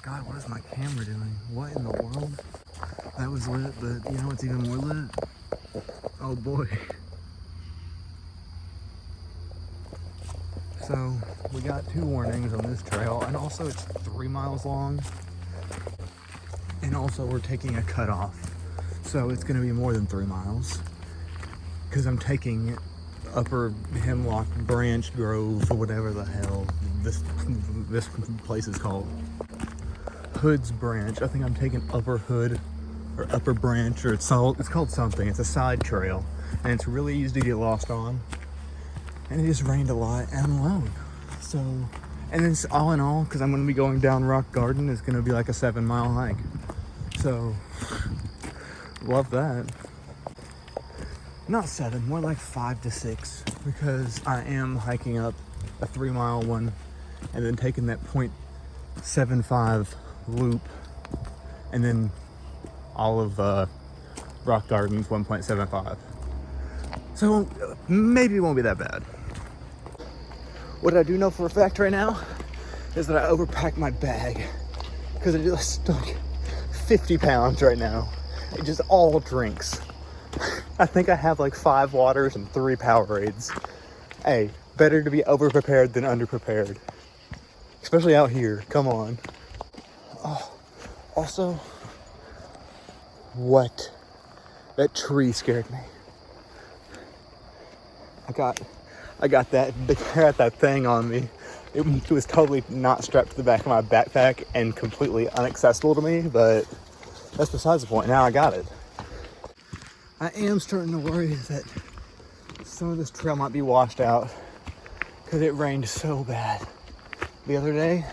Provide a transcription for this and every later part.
God, what is my camera doing? What in the world? That was lit, but you know what's even more lit? Oh boy. So we got 2 warnings on this trail, and also it's 3 miles long, and also we're taking a cutoff, so it's going to be more than 3 miles because I'm taking Upper Hemlock Branch Grove or whatever the hell this place is called. Hood's Branch. I think I'm taking Upper Hood or Upper Branch, or it's called something. It's a side trail, and it's really easy to get lost on. And it just rained a lot, and I'm alone. So, and then all in all, because I'm going to be going down Rock Garden, it's going to be like a 7-mile hike. So, love that. Not 7, more like 5 to 6, because I am hiking up a 3-mile one, and then taking that 0.75 loop, and then all of Rock Garden's 1.75. So, maybe it won't be that bad. What I do know for a fact right now is that I overpacked my bag because it just stuck 50 pounds right now. It just all drinks. I think I have like 5 waters and 3 Powerades. Hey, better to be over-prepared than under-prepared. Especially out here, come on. Oh, also, what? That tree scared me. I got that thing on me. It was totally not strapped to the back of my backpack and completely inaccessible to me, but that's besides the point. Now I got it. I am starting to worry that some of this trail might be washed out because it rained so bad the other day,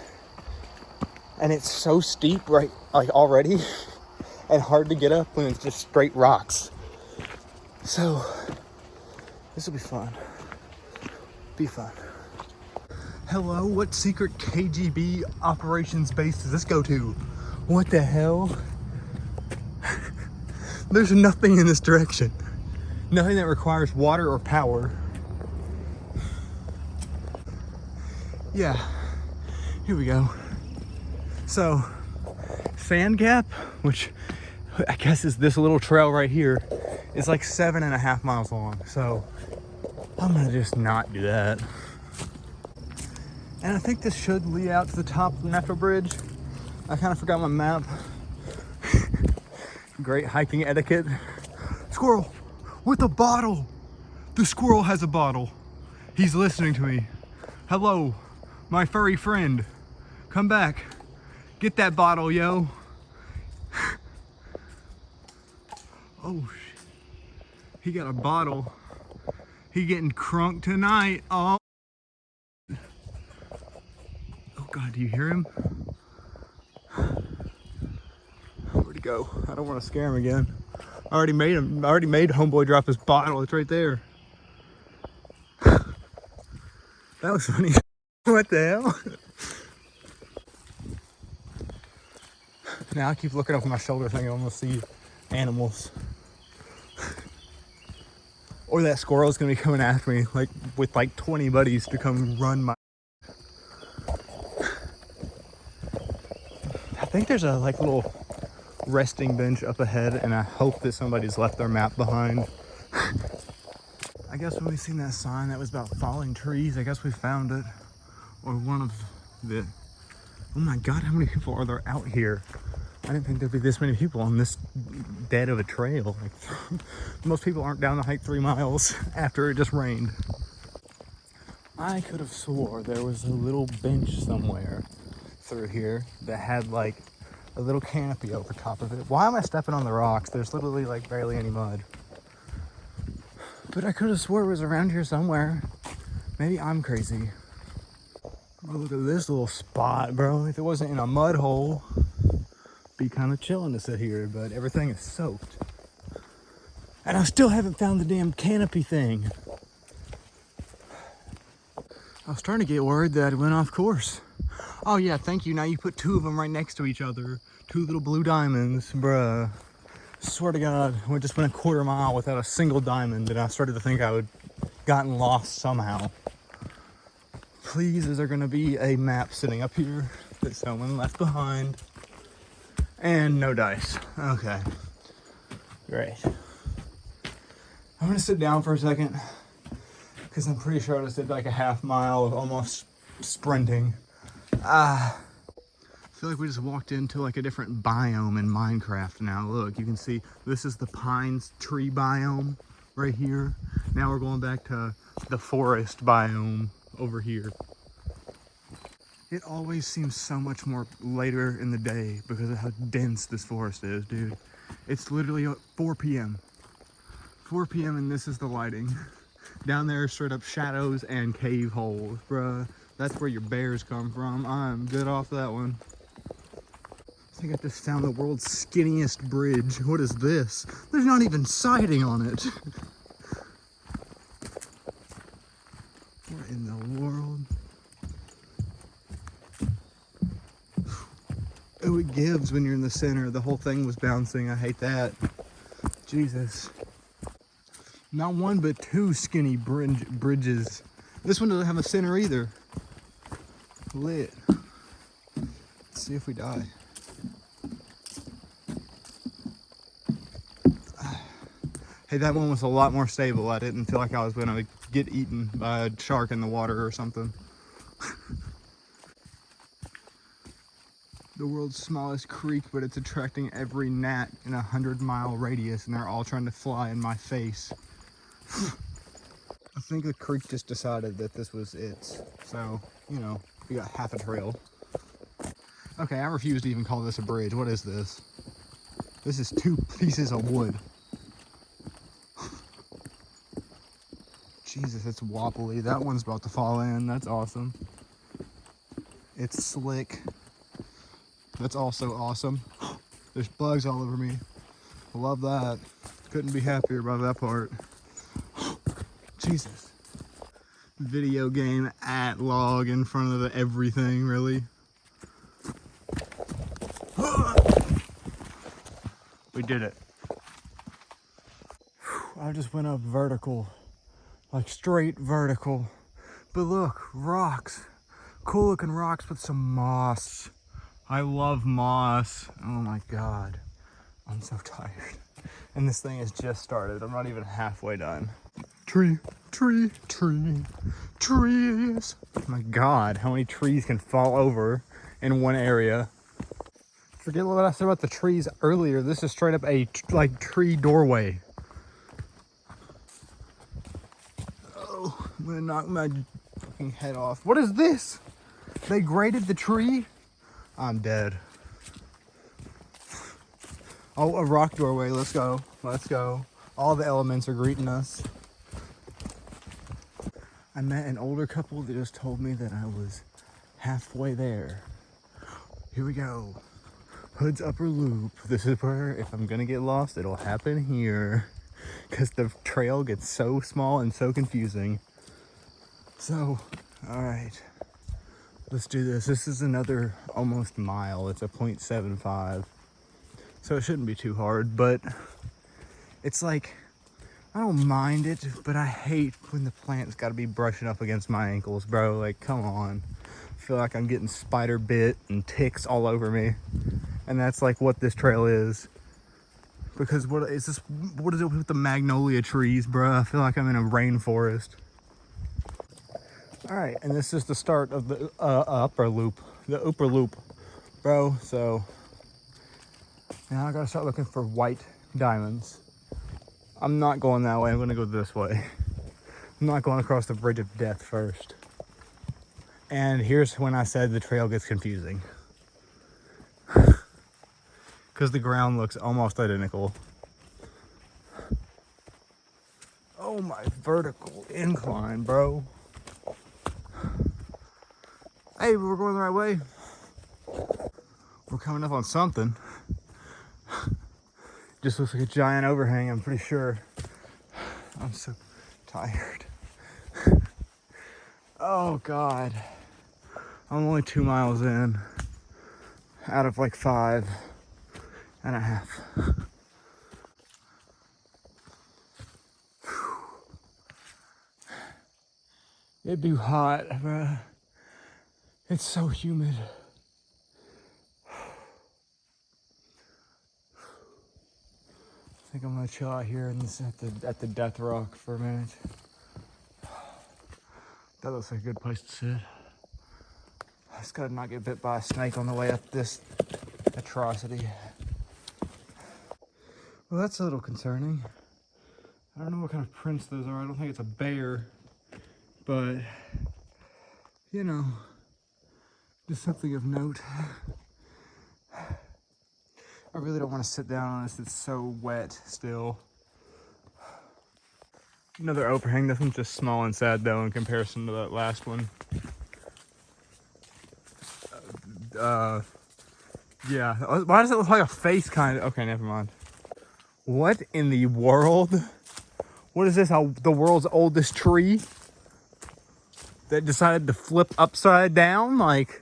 and it's so steep like already and hard to get up when it's just straight rocks. So this will be fun. Be fun. Hello, what secret KGB operations base does this go to? What the hell? There's nothing in this direction. Nothing that requires water or power. Yeah, here we go. So, Sand Gap, which I guess is this little trail right here, is like 7.5 miles long. So, I'm gonna just not do that. And I think this should lead out to the top of the Natural Bridge. I kind of forgot my map. Great hiking etiquette. Squirrel with a bottle. The squirrel has a bottle. He's listening to me. Hello, my furry friend. Come back. Get that bottle, yo. Oh, shit. He got a bottle. He getting crunk tonight. Oh God, do you hear him? Where'd he go? I don't want to scare him again. I already made homeboy drop his bottle. It's right there. That was funny. What the hell? Now I keep looking over my shoulder thinking I'm gonna see animals. Or that squirrel's gonna be coming after me like with like 20 buddies to come run my... I think there's a like little resting bench up ahead, and I hope that somebody's left their map behind. I guess when we seen that sign that was about falling trees, I guess we found it. Or one of the... Oh my God, how many people are there out here? I didn't think there'd be this many people on this dead of a trail. Like, most people aren't down to hike 3 miles after it just rained. I could have swore there was a little bench somewhere through here that had like a little canopy over top of it. Why am I stepping on the rocks? There's literally like barely any mud. But I could have swore it was around here somewhere. Maybe I'm crazy. Oh, look at this little spot, bro. If it wasn't in a mud hole, be kind of chilling to sit here, but everything is soaked. And I still haven't found the damn canopy thing. I was starting to get worried that it went off course. Oh yeah, thank you. Now you put 2 of them right next to each other. 2 little blue diamonds, bruh. Swear to God, we just went a 1/4 mile without a single diamond, and I started to think I would gotten lost somehow. Please, is there gonna be a map sitting up here that someone left behind? And no dice. Okay. Great. I'm gonna sit down for a second because I'm pretty sure I just did like a half mile of almost sprinting. I feel like we just walked into like a different biome in Minecraft now. Look, you can see this is the pines tree biome right here. Now we're going back to the forest biome over here. It always seems so much more later in the day because of how dense this forest is, dude. It's literally 4 p.m. 4 p.m. and this is the lighting. Down there, straight up shadows and cave holes, bruh. That's where your bears come from. I'm good off that one. I think I just found the world's skinniest bridge. What is this? There's not even siding on it. What in the world? Oh, it gives when you're in the center. The whole thing was bouncing. I hate that. Jesus. Not one, but two skinny bridges. This one doesn't have a center either. Lit. Let's see if we die. Hey, that one was a lot more stable. I didn't feel like I was gonna get eaten by a shark in the water or something. The world's smallest creek, but it's attracting every gnat in a 100-mile radius, and they're all trying to fly in my face. I think the creek just decided that this was it. So, you know, we got half a trail. Okay, I refuse to even call this a bridge. What is this? This is 2 pieces of wood. Jesus, it's wobbly. That one's about to fall in. That's awesome. It's slick. That's also awesome. There's bugs all over me. Love that. Couldn't be happier about that part. Jesus. Video game at log in front of the everything, really. We did it. I just went up vertical. Like straight vertical. But look, rocks. Cool looking rocks with some moss. I love moss. Oh my God. I'm so tired. And this thing has just started. I'm not even halfway done. Tree, tree, tree, trees. Oh my God, how many trees can fall over in one area? Forget what I said about the trees earlier. This is straight up a tree doorway. Oh, I'm gonna knock my fucking head off. What is this? They graded the tree? I'm dead. Oh, a rock doorway. Let's go. Let's go. All the elements are greeting us. I met an older couple that just told me that I was halfway there. Here we go. Hood's upper loop. This is where, if I'm gonna get lost, it'll happen here. Because the trail gets so small and so confusing. So, all right. Let's do this. This is another almost mile. It's a 0.75. So it shouldn't be too hard, but it's like, I don't mind it, but I hate when the plant's got to be brushing up against my ankles, bro. Like, come on. I feel like I'm getting spider bit and ticks all over me. And that's like what this trail is. Because what is this? What is it with the magnolia trees, bro? I feel like I'm in a rainforest. All right, and this is the start of the upper loop, bro. So now I gotta start looking for white diamonds. I'm not going that way. I'm gonna go this way. I'm not going across the bridge of death first. And here's when I said the trail gets confusing. Because the ground looks almost identical. Oh, my vertical incline, bro. Hey, we're going the right way. We're coming up on something. Just looks like a giant overhang, I'm pretty sure. I'm so tired. Oh, God. I'm only 2 miles in. Out of like 5.5. It'd be hot, bruh. It's so humid. I think I'm gonna chill out here in this, at the death rock for a minute. That looks like a good place to sit. I just gotta not get bit by a snake on the way up this atrocity. Well, that's a little concerning. I don't know what kind of prints those are. I don't think it's a bear, but you know, just something of note. I really don't want to sit down on this. It's so wet still. Another overhang. This one's just small and sad though in comparison to that last one. Yeah. Why does it look like a face kind of? Okay, never mind. What in the world? What is this? The world's oldest tree that decided to flip upside down? Like,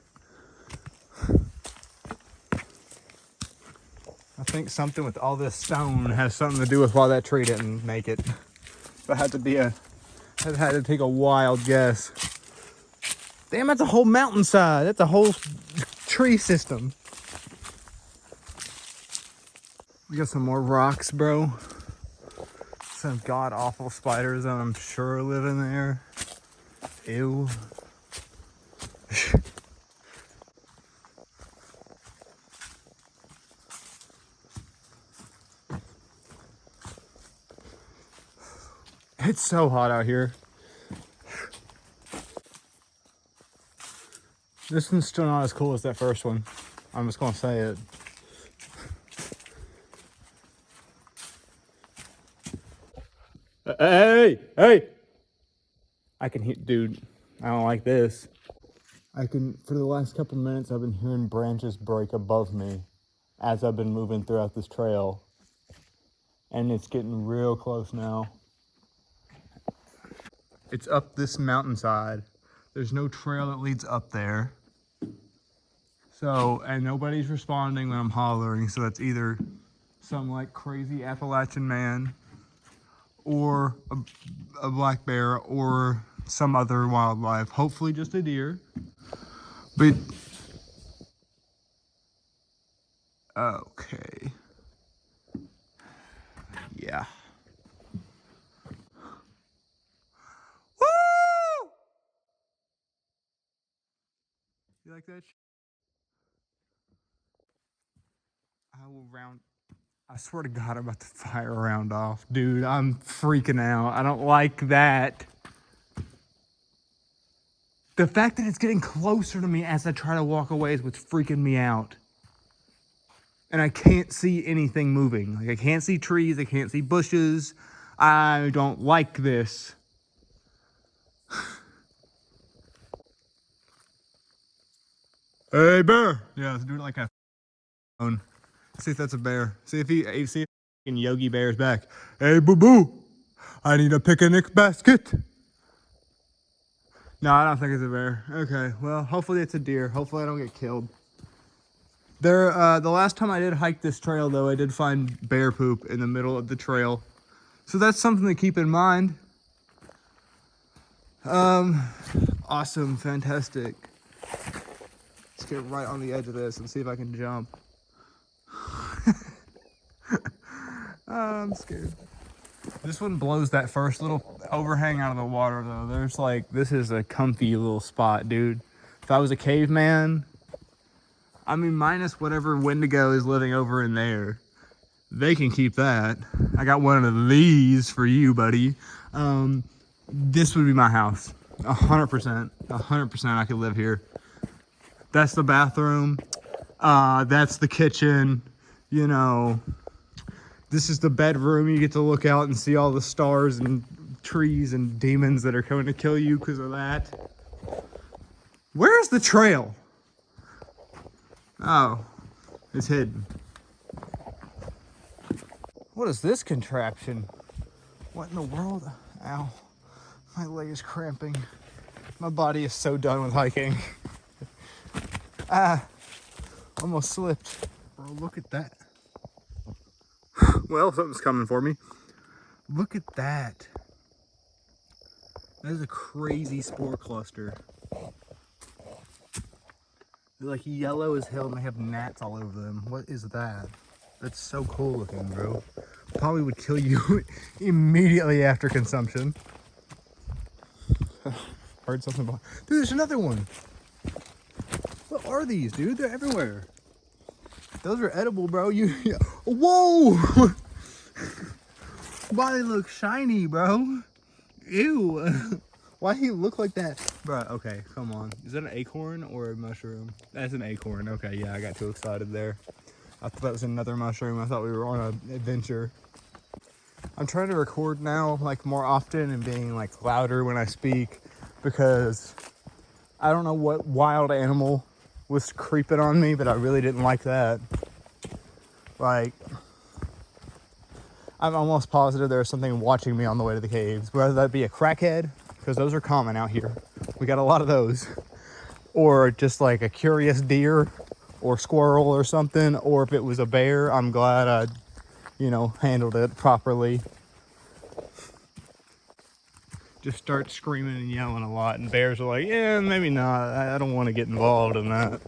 I think something with all this stone has something to do with why that tree didn't make it. That had to be I had to take a wild guess. Damn, that's a whole mountainside. That's a whole tree system. We got some more rocks, bro. Some god awful spiders that I'm sure live in there. Ew. It's so hot out here. This one's still not as cool as that first one. I'm just gonna say it. Hey! I can hear, dude, I don't like this. For the last couple minutes, I've been hearing branches break above me as I've been moving throughout this trail. And it's getting real close now. It's up this mountainside. There's no trail that leads up there. So, and nobody's responding when I'm hollering, so that's either some like crazy Appalachian man or a black bear or some other wildlife, hopefully just a deer. But, okay. Yeah. Woo! You like that? I swear to God, I'm about to fire a round off. Dude, I'm freaking out. I don't like that. The fact that it's getting closer to me as I try to walk away is what's freaking me out. And I can't see anything moving. Like, I can't see trees, I can't see bushes. I don't like this. Hey, bear! Yeah, let's do it like a phone. See if that's a bear. See if Yogi Bear's back. Hey, boo-boo! I need a picnic basket. No, I don't think it's a bear. Okay, well, hopefully it's a deer. Hopefully I don't get killed. The last time I did hike this trail, though, I did find bear poop in the middle of the trail. So that's something to keep in mind. Awesome, fantastic. Let's get right on the edge of this and see if I can jump. I'm scared. This one blows that first little overhang out of the water, though. There's like, this is a comfy little spot, dude. If I was a caveman, I mean, minus whatever Wendigo is living over in there, they can keep that. I got one of these for you, buddy. This would be my house. 100%. 100% I could live here. That's the bathroom. That's the kitchen. You know, this is the bedroom. You get to look out and see all the stars and trees and demons that are coming to kill you because of that. Where's the trail? Oh, it's hidden. What is this contraption? What in the world? Ow, my leg is cramping. My body is so done with hiking. Almost slipped. Bro, look at that. Well, something's coming for me. Look at that. That is a crazy spore cluster. They're like yellow as hell and they have gnats all over them. What is that? That's so cool looking, bro. Probably would kill you immediately after consumption. Heard something about. Dude, there's another one. What are these, dude? They're everywhere. Those are edible, bro. Whoa! Why they look shiny, bro? Ew. Why do you look like that? Bro, okay, come on. Is that an acorn or a mushroom? That's an acorn. Okay, yeah, I got too excited there. I thought that was another mushroom. I thought we were on an adventure. I'm trying to record now, like, more often and being, like, louder when I speak because I don't know what wild animal was creeping on me, but I really didn't like that. Like, I'm almost positive there's something watching me on the way to the caves, whether that be a crackhead, because those are common out here. We got a lot of those. Or just like a curious deer or squirrel or something. Or if it was a bear, I'm glad I, handled it properly. Just start screaming and yelling a lot, and bears are like, yeah, maybe not. I don't want to get involved in that.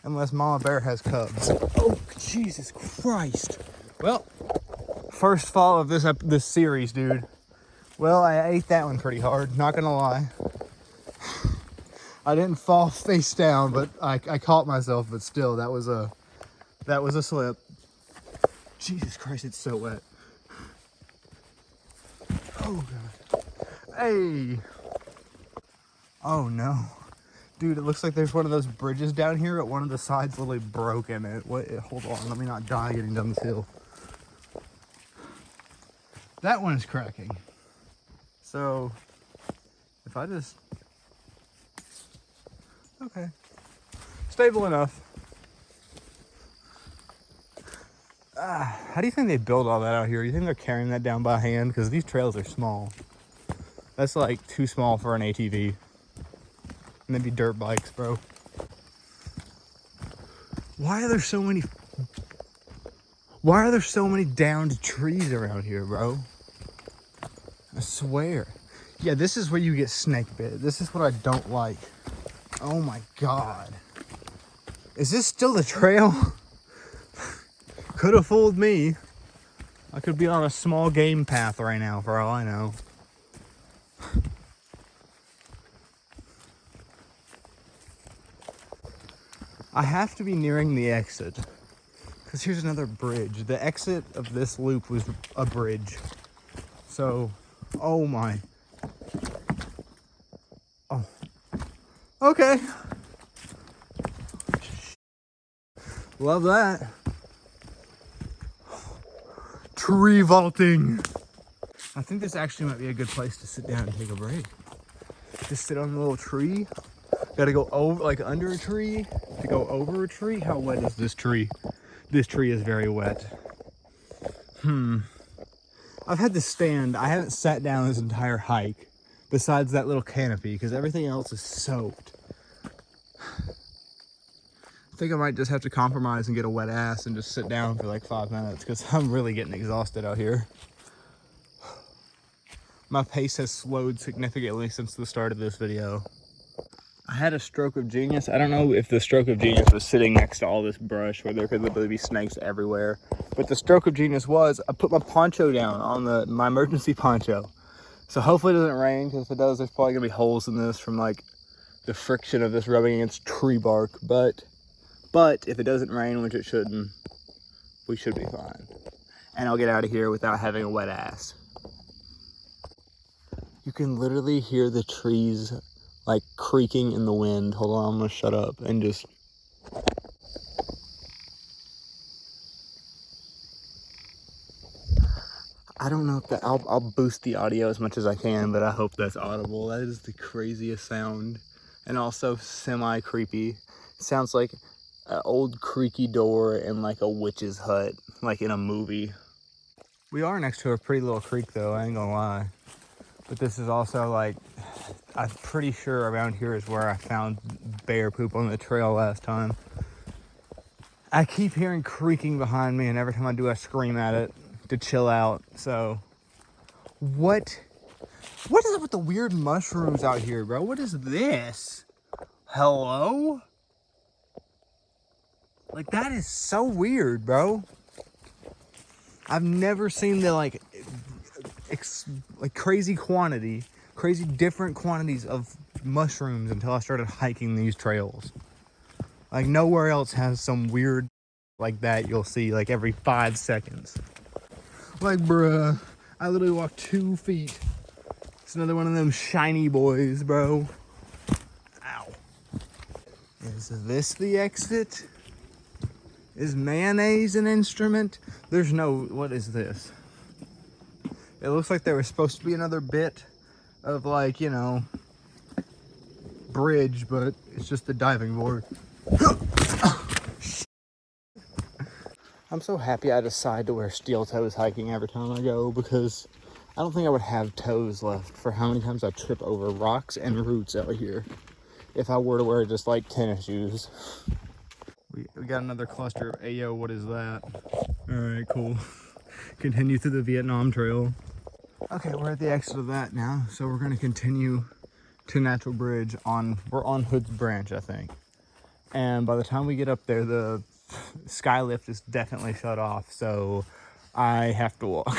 Unless Mama Bear has cubs. Oh, Jesus Christ. Well, first fall of this series, dude. Well, I ate that one pretty hard, not gonna lie. I didn't fall face down, but I caught myself, but still, that was a slip. Jesus Christ, it's so wet. Oh, God. Hey. Oh, no. Dude, it looks like there's one of those bridges down here, but one of the sides literally broke in it. What? Hold on, let me not die getting down this hill. That one is cracking. So, if I just... Okay. Stable enough. How do you think they build all that out here? You think they're carrying that down by hand? Because these trails are small. That's like too small for an ATV. Maybe dirt bikes, bro. Why are there so many downed trees around here, bro? I swear. Yeah, this is where you get snake bit. This is what I don't like. Oh my God. Is this still the trail? Could have fooled me. I could be on a small game path right now for all I know. I have to be nearing the exit. Because here's another bridge. The exit of this loop was a bridge. So, oh my. Oh. Okay. Love that. Tree vaulting. I think this actually might be a good place to sit down and take a break. Just sit on a little tree. Gotta go over, like under a tree to go over a tree. How wet is this tree? This tree is very wet. I've had to stand. I haven't sat down this entire hike besides that little canopy because everything else is soaked. I think I might just have to compromise and get a wet ass and just sit down for like 5 minutes because I'm really getting exhausted out here. My pace has slowed significantly since the start of this video. I had a stroke of genius. I don't know if the stroke of genius was sitting next to all this brush where there could literally be snakes everywhere. But the stroke of genius was I put my poncho down on my emergency poncho. So hopefully it doesn't rain, because if it does, there's probably gonna be holes in this from like the friction of this rubbing against tree bark. But if it doesn't rain, which it shouldn't, we should be fine. And I'll get out of here without having a wet ass. You can literally hear the trees like creaking in the wind. Hold on, I'm gonna shut up and just... I don't know if that, I'll boost the audio as much as I can, but I hope that's audible. That is the craziest sound, and also semi-creepy. It sounds like an old creaky door in like a witch's hut, like in a movie. We are next to a pretty little creek though, I ain't gonna lie. But this is also like, I'm pretty sure around here is where I found bear poop on the trail last time. I keep hearing creaking behind me, and every time I do, I scream at it to chill out. So, what is up with the weird mushrooms out here, bro? What is this? Hello? Like, that is so weird, bro. I've never seen the, like crazy different quantities of mushrooms until I started hiking these trails. Like, nowhere else has some weird like that you'll see, like, every 5 seconds. Like, bruh, I literally walked 2 feet. It's another one of them shiny boys, bro. Ow. Is this the exit? Is mayonnaise an instrument? There's no, what is this? It looks like there was supposed to be another bit of, like, you know, bridge, but it's just the diving board. I'm so happy I decide to wear steel toes hiking every time I go, because I don't think I would have toes left for how many times I trip over rocks and roots out here if I were to wear just like tennis shoes. We got another cluster of Ayo, what is that? All right, cool. Continue through the Vietnam Trail. Okay, we're at the exit of that now, so we're gonna continue to Natural Bridge we're on Hood's Branch, I think. And by the time we get up there, the skylift is definitely shut off, so I have to walk.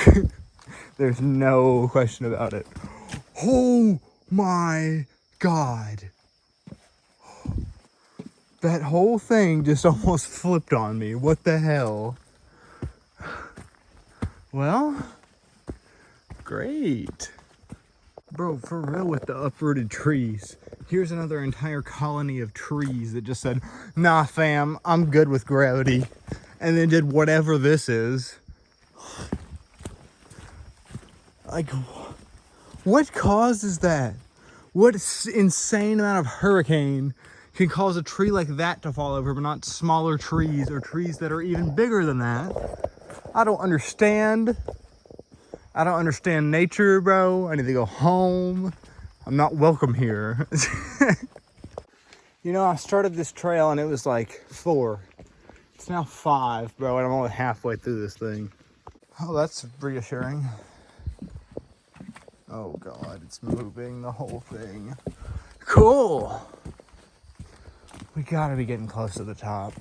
There's no question about it. Oh my God. That whole thing just almost flipped on me. What the hell? Well, great. Bro, for real with the uprooted trees. Here's another entire colony of trees that just said, nah fam, I'm good with gravity. And then did whatever this is. Like, what causes that? What insane amount of hurricane can cause a tree like that to fall over, but not smaller trees or trees that are even bigger than that? I don't understand. I don't understand nature, bro. I need to go home. I'm not welcome here. You know, I started this trail and it was like 4. It's now 5, bro, and I'm only halfway through this thing. Oh, that's reassuring. Oh God, it's moving, the whole thing. Cool. We gotta be getting close to the top.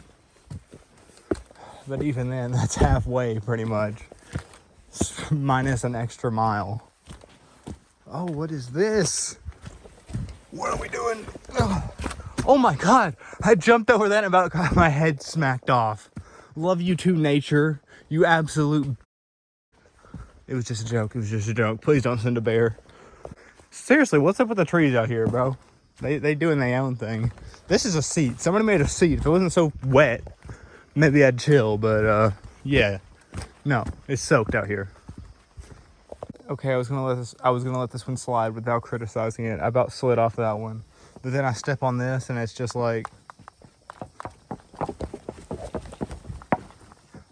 But even then, that's halfway pretty much. Minus an extra mile. Oh, what is this? What are we doing? Oh my God, I jumped over that and about got my head smacked off. Love you too, nature. You absolute... It was just a joke. It was just a joke. Please don't send a bear. Seriously, what's up with the trees out here, bro? They doing their own thing. This is a seat. Somebody made a seat. If it wasn't so wet, maybe I'd chill, but yeah. No, it's soaked out here. Okay, I was gonna let this one slide without criticizing it. I about slid off that one. But then I step on this and it's just like,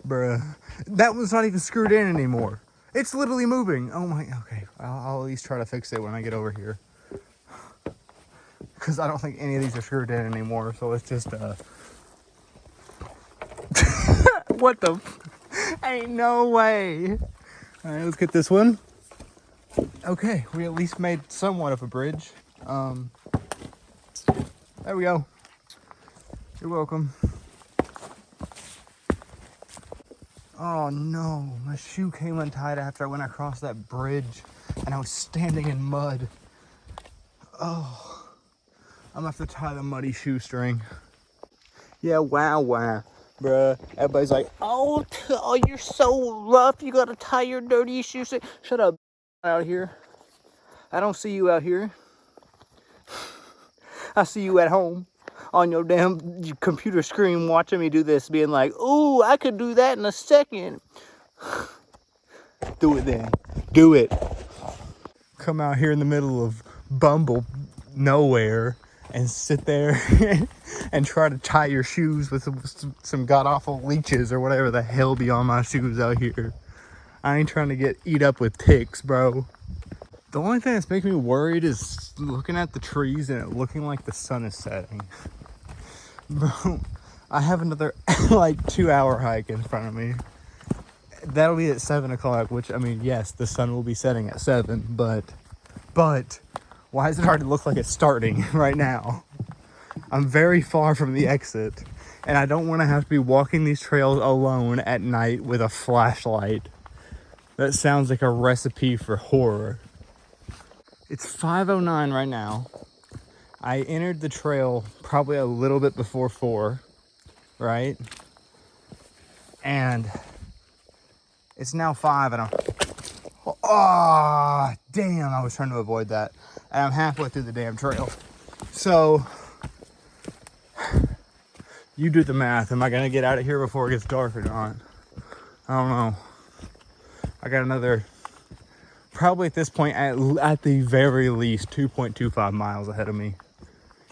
bruh. That one's not even screwed in anymore. It's literally moving. Oh my, okay. I'll at least try to fix it when I get over here. Because I don't think any of these are screwed in anymore. So it's just, what the? Ain't no way. All right, let's get this one. Okay, we at least made somewhat of a bridge. There we go. You're welcome. Oh no, my shoe came untied after I went across that bridge and I was standing in mud. Oh, I'm gonna have to tie the muddy shoestring. Yeah, wow, bruh. Everybody's like, oh, you're so rough, you gotta tie your dirty shoestring. Shut up, out here. I don't see you out here. I see you at home on your damn computer screen watching me do this, being like, ooh, I could do that in a second. Do it then. Do it. Come out here in the middle of Bumble nowhere and sit there and try to tie your shoes with some god-awful leeches or whatever the hell be on my shoes out here. I ain't trying to get eat up with ticks, bro. The only thing that's making me worried is looking at the trees and it looking like the sun is setting. Bro, I have another like 2-hour hike in front of me. That'll be at 7 o'clock, which, I mean, yes, the sun will be setting at 7, but why does it already look like it's starting right now? I'm very far from the exit, And I don't want to have to be walking these trails alone at night with a flashlight. That sounds like a recipe for horror. It's 5:09 right now. I entered the trail probably a little bit before 4, right? And it's now 5 and oh, damn, I was trying to avoid that. And I'm halfway through the damn trail. So, you do the math. Am I gonna get out of here before it gets dark or not? I don't know. I got another, probably at this point, at the very least, 2.25 miles ahead of me.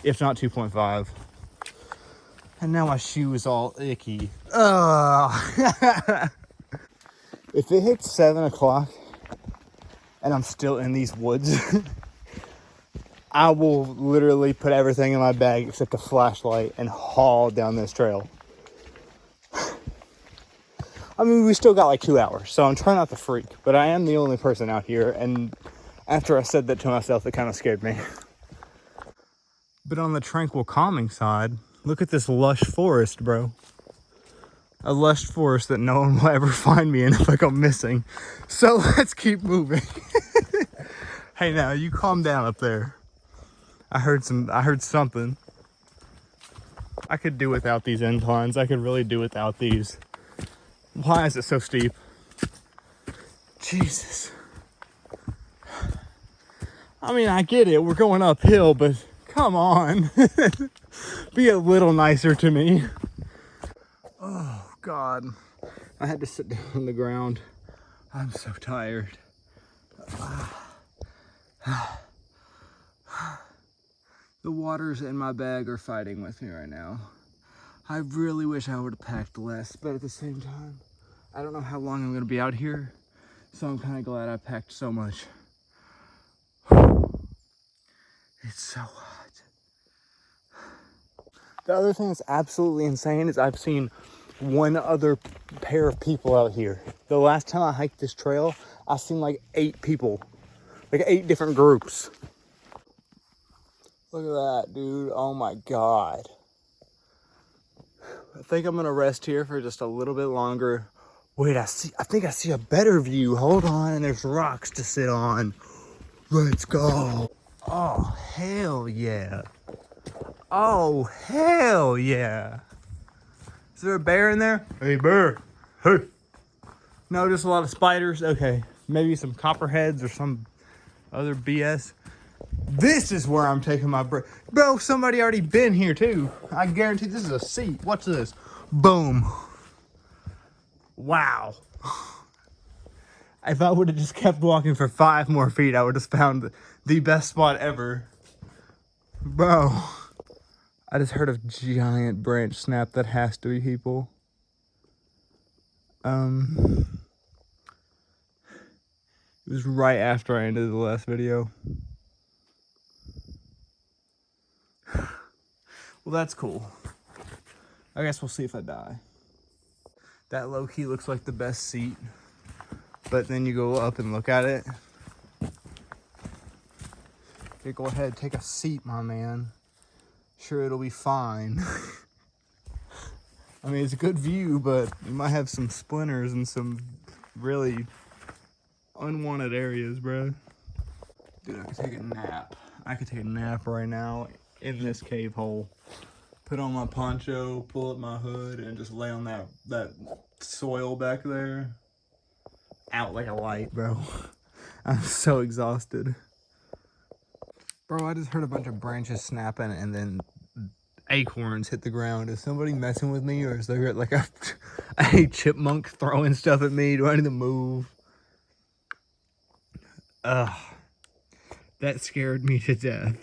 If not 2.5. And now my shoe is all icky. Ugh. If it hits 7 o'clock and I'm still in these woods, I will literally put everything in my bag except a flashlight and haul down this trail. I mean, we still got like 2 hours, so I'm trying not to freak, but I am the only person out here, and after I said that to myself, it kind of scared me. But on the tranquil, calming side, look at this lush forest, bro. A lush forest that no one will ever find me in if I go missing. So let's keep moving. Hey, now you calm down up there. I heard something. I could do without these inclines. I could really do without these. Why is it so steep? Jesus. I mean, I get it. We're going uphill, but come on. Be a little nicer to me. Oh, God. I had to sit down on the ground. I'm so tired. The waters in my bag are fighting with me right now. I really wish I would have packed less, but at the same time, I don't know how long I'm going to be out here, so I'm kind of glad I packed so much. It's so hot. The other thing that's absolutely insane is I've seen one other pair of people out here. The last time I hiked this trail, I seen like 8 people, like 8 different groups. Look at that, dude. Oh my God. I think I'm gonna rest here for just a little bit longer. Wait, I think I see a better view. Hold on, and there's rocks to sit on. Let's go. Oh, hell yeah. Oh, hell yeah. Is there a bear in there? Hey, bear. Hey. No, just a lot of spiders. Okay, maybe some copperheads or some other BS. This is where I'm taking my break. Bro, somebody already been here too. I guarantee this is a seat. Watch this. Boom. Wow. If I would have just kept walking for 5 more feet, I would have found the best spot ever. Bro. I just heard a giant branch snap. That has to be people. It was right after I ended the last video. Well, that's cool. I guess we'll see if I die. That low-key looks like the best seat, but then you go up and look at it. Okay, go ahead, take a seat, my man. Sure, it'll be fine. I mean, it's a good view, but you might have some splinters and some really unwanted areas, bro. Dude, I could take a nap. I could take a nap right now in this cave hole. Put on my poncho, pull up my hood, and just lay on that soil back there. Out like a light, bro. I'm so exhausted. Bro, I just heard a bunch of branches snapping and then acorns hit the ground. Is somebody messing with me, or is there like a chipmunk throwing stuff at me? Do I need to move? Ugh. That scared me to death.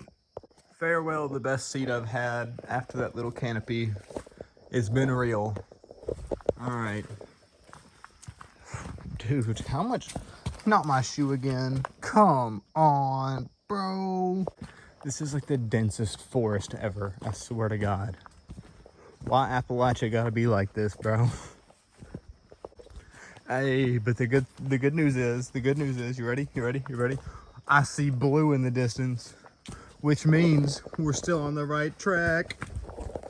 Farewell, the best seat I've had after that little canopy. It's been real. Alright. Dude, how much? Not my shoe again. Come on, bro. This is like the densest forest ever. I swear to God. Why Appalachia gotta be like this, bro? Hey, but the good news is, you ready? I see blue in the distance, which means we're still on the right track.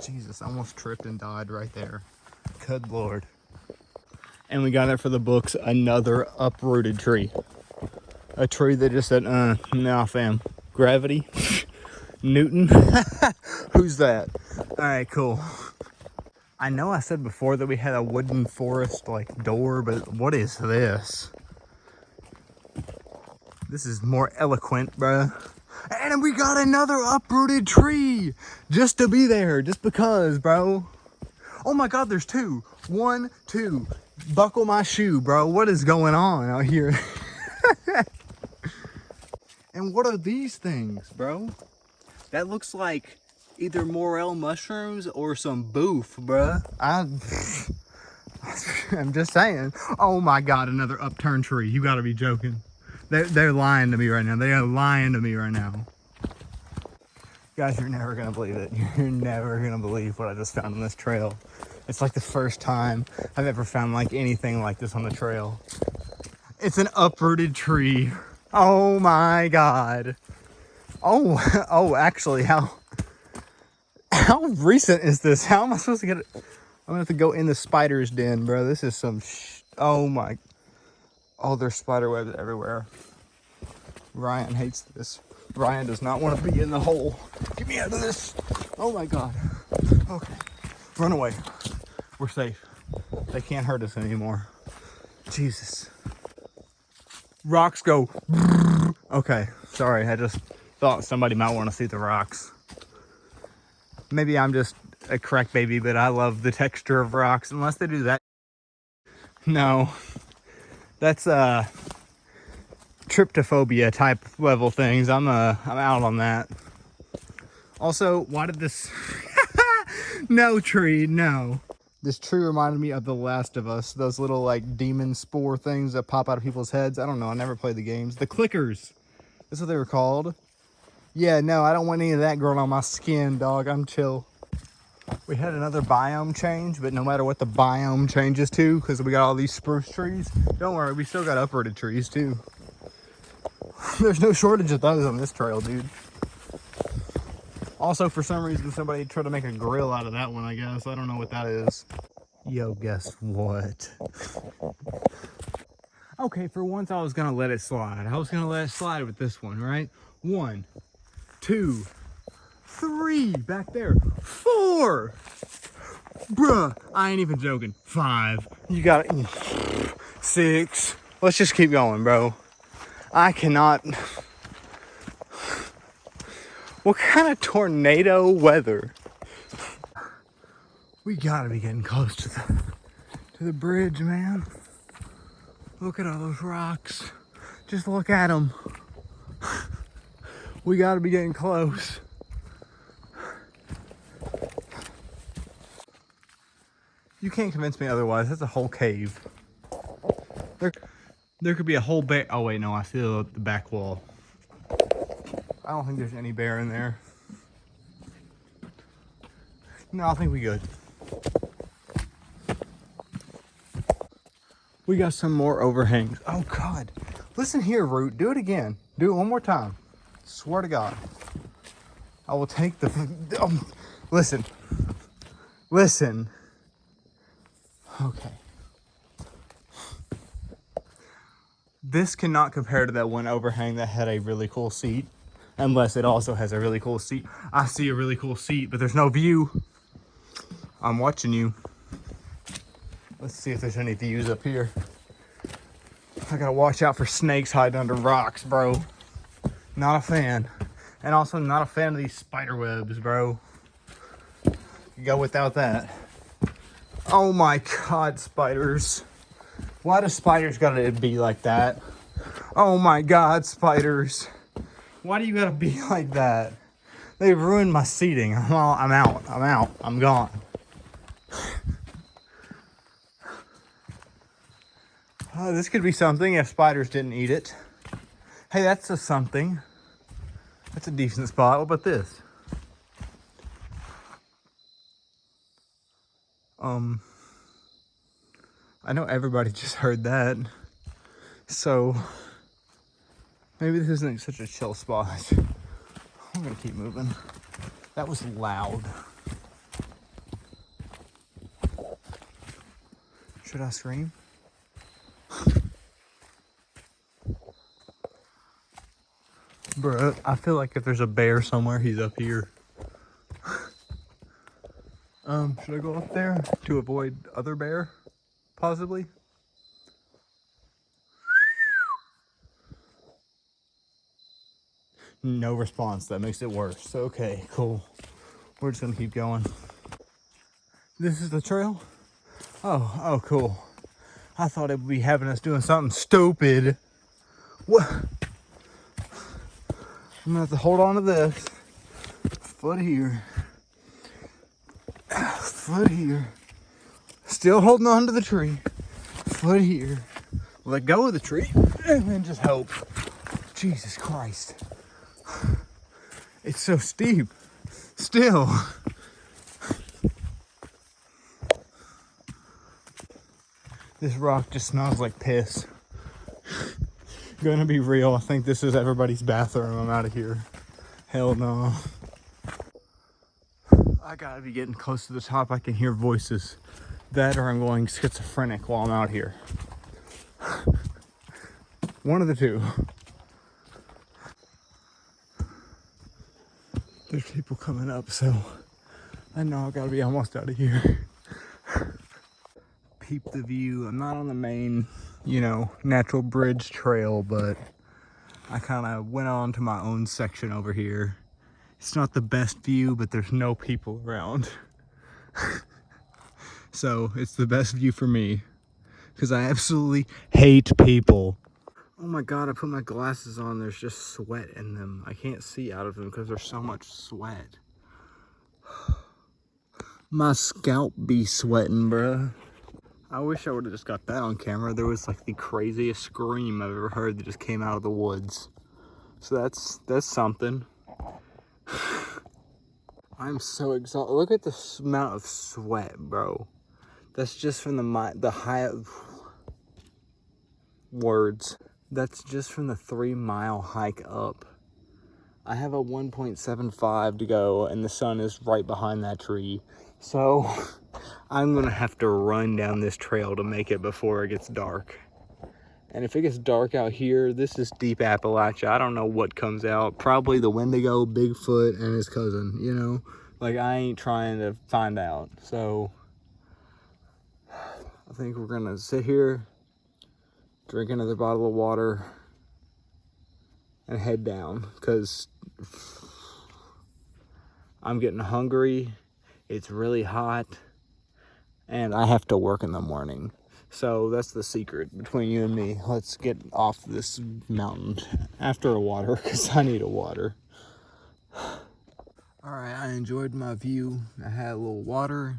Jesus, I almost tripped and died right there. Good Lord. And we got it for the books, another uprooted tree. A tree that just said, nah, fam. Gravity? Newton? Who's that? All right, cool. I know I said before that we had a wooden forest like door, but what is this? This is more eloquent, bruh. And we got another uprooted tree just to be there, just because, bro. Oh my God, there's two. One, two. Buckle my shoe, bro. What is going on out here? And what are these things, bro? That looks like either morel mushrooms or some boof, bruh. I'm just saying. Oh my God, another upturned tree. You gotta be joking. They're lying to me right now. They are lying to me right now. Guys, you're never gonna believe it. You're never gonna believe what I just found on this trail. It's like the first time I've ever found like anything like this on the trail. It's an uprooted tree. Oh my God. Oh, actually, how recent is this? How am I supposed to get it? I'm gonna have to go in the spider's den, bro. This is some oh my. Oh, there's spider webs everywhere. Ryan hates this. Ryan does not want to be in the hole. Get me out of this. Oh my God. Okay. Run away. We're safe. They can't hurt us anymore. Jesus. Rocks go. Okay. Sorry. I just thought somebody might want to see the rocks. Maybe I'm just a crack baby, but I love the texture of rocks. Unless they do that. No. That's tryptophobia type level things. I'm out on that. Also, why did this no tree, no. This tree reminded me of The Last of Us, those little like demon spore things that pop out of people's heads. I don't know, I never played the games. The clickers. That's what they were called. Yeah, no, I don't want any of that growing on my skin, dog. I'm chill. We had another biome change, but no matter what the biome changes to, because we got all these spruce trees, don't worry, we still got uprooted trees too. There's no shortage of those on this trail, dude. Also, for some reason, somebody tried to make a grill out of that one, I guess. I don't know what that is. Yo, guess what? Okay, for once I was gonna let it slide. I was gonna let it slide with this one, right? 1, 2, 3, back there. 4! Bruh, I ain't even joking. 5. You got it. 6. Let's just keep going, bro. I cannot. What kind of tornado weather? We gotta be getting close to the bridge, man. Look at all those rocks. Just look at them. We gotta be getting close. You can't convince me otherwise. That's a whole cave. There could be a whole bear. Oh wait, no, I see the back wall. I don't think there's any bear in there. No, I think we good. We got some more overhangs. Oh God. Listen here, Root. Do it again. Do it one more time. Swear to God. I will take the... listen. Listen. Okay. This cannot compare to that one overhang that had a really cool seat. Unless it also has a really cool seat. I see a really cool seat, but there's no view. I'm watching you. Let's see if there's any views up here. I gotta watch out for snakes hiding under rocks, bro. Not a fan. And also not a fan of these spider webs, bro. You go without that. Oh my God, spiders. Why do spiders gotta be like that? Oh my God, spiders. Why do you gotta be like that? They ruined my seating. I'm out. I'm gone. Oh, this could be something if spiders didn't eat it. Hey, that's a something. That's a decent spot. What about this? I know everybody just heard that. So, maybe this isn't such a chill spot. I'm gonna keep moving. That was loud. Should I scream? Bruh, I feel like if there's a bear somewhere, he's up here. Should I go up there to avoid other bear? Possibly? No response. That makes it worse. Okay, cool. We're just gonna keep going. This is the trail? Oh, cool. I thought it would be having us doing something stupid. What? I'm gonna have to hold on to this. Foot here. Foot here. Still holding on to the tree. Foot here. Let go of the tree and then just hope. Jesus Christ. It's so steep. Still. This rock just smells like piss. Gonna be real, I think this is everybody's bathroom. I'm out of here. Hell no. I gotta be getting close to the top. I can hear voices. That or I'm going schizophrenic while I'm out here. One of the two. There's people coming up, so I know I gotta be almost out of here. Peep the view. I'm not on the main, natural bridge trail, but I kind of went on to my own section over here. It's not the best view, but there's no people around. So it's the best view for me because I absolutely hate people. Oh my God, I put my glasses on. There's just sweat in them. I can't see out of them because there's so much sweat. My scalp be sweating, bruh. I wish I would have just got that on camera. There was like the craziest scream I've ever heard that just came out of the woods. So that's something. I'm so exhausted. Look at the amount of sweat, bro. That's just from the high words. That's just from the 3-mile hike up. I have a 1.75 to go and the sun is right behind that tree. So I'm gonna have to run down this trail to make it before it gets dark. And if it gets dark out here, this is deep Appalachia. I don't know what comes out. Probably the Wendigo, Bigfoot, and his cousin, Like, I ain't trying to find out. So I think we're gonna sit here, drink another bottle of water, and head down. Because I'm getting hungry. It's really hot. And I have to work in the morning. So that's the secret between you and me. Let's get off this mountain after a water because I need a water. All right, I enjoyed my view. I had a little water.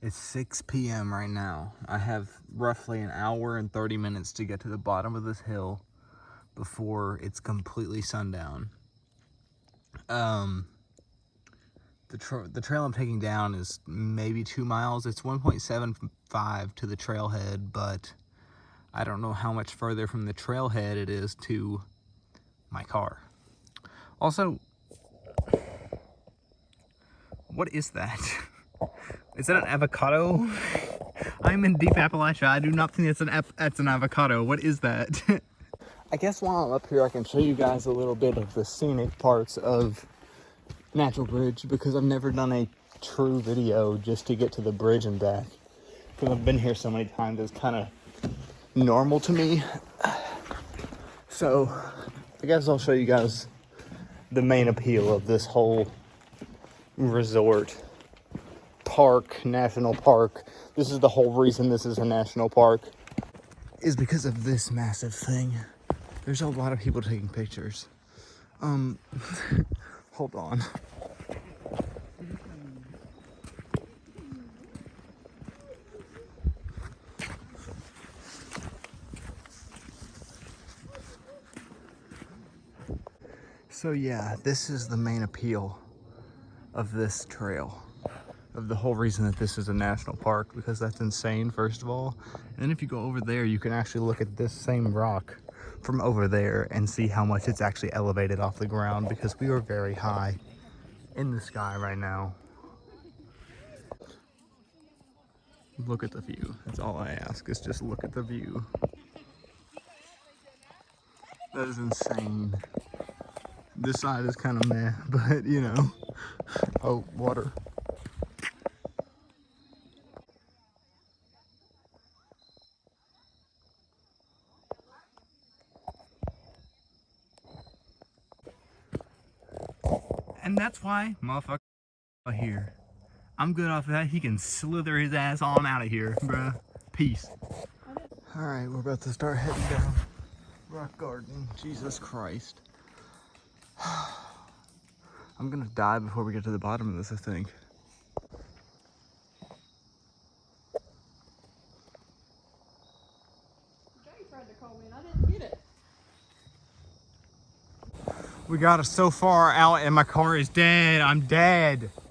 It's 6 p.m. right now. I have roughly an hour and 30 minutes to get to the bottom of this hill before it's completely sundown. The trail I'm taking down is maybe 2 miles. It's 1.75 to the trailhead, but I don't know how much further from the trailhead it is to my car. Also, what is that? Is that an avocado? I'm in deep Appalachia. I do not think that's an avocado. What is that? I guess while I'm up here, I can show you guys a little bit of the scenic parts of Natural Bridge because I've never done a true video just to get to the bridge and back. Because I've been here so many times, it's kind of normal to me. So I guess I'll show you guys the main appeal of this whole resort, park, national park. This is the whole reason this is a national park, is because of this massive thing. There's a lot of people taking pictures. Hold on. So yeah, this is the main appeal of this trail, of the whole reason that this is a national park, because that's insane, first of all. And then if you go over there, you can actually look at this same rock from over there and see how much it's actually elevated off the ground, because we are very high in the sky right now. Look at the view. That's all I ask, is just look at the view. That is insane. This side is kind of meh, but you know. Oh, water. And that's why motherfucker here. I'm good off of that. He can slither his ass on out of here, bruh. Peace. All right, we're about to start heading down Rock Garden. Jesus Christ. I'm gonna die before we get to the bottom of this, I think. Jay tried to call me and I didn't get it. We got us so far out and my car is dead. I'm dead.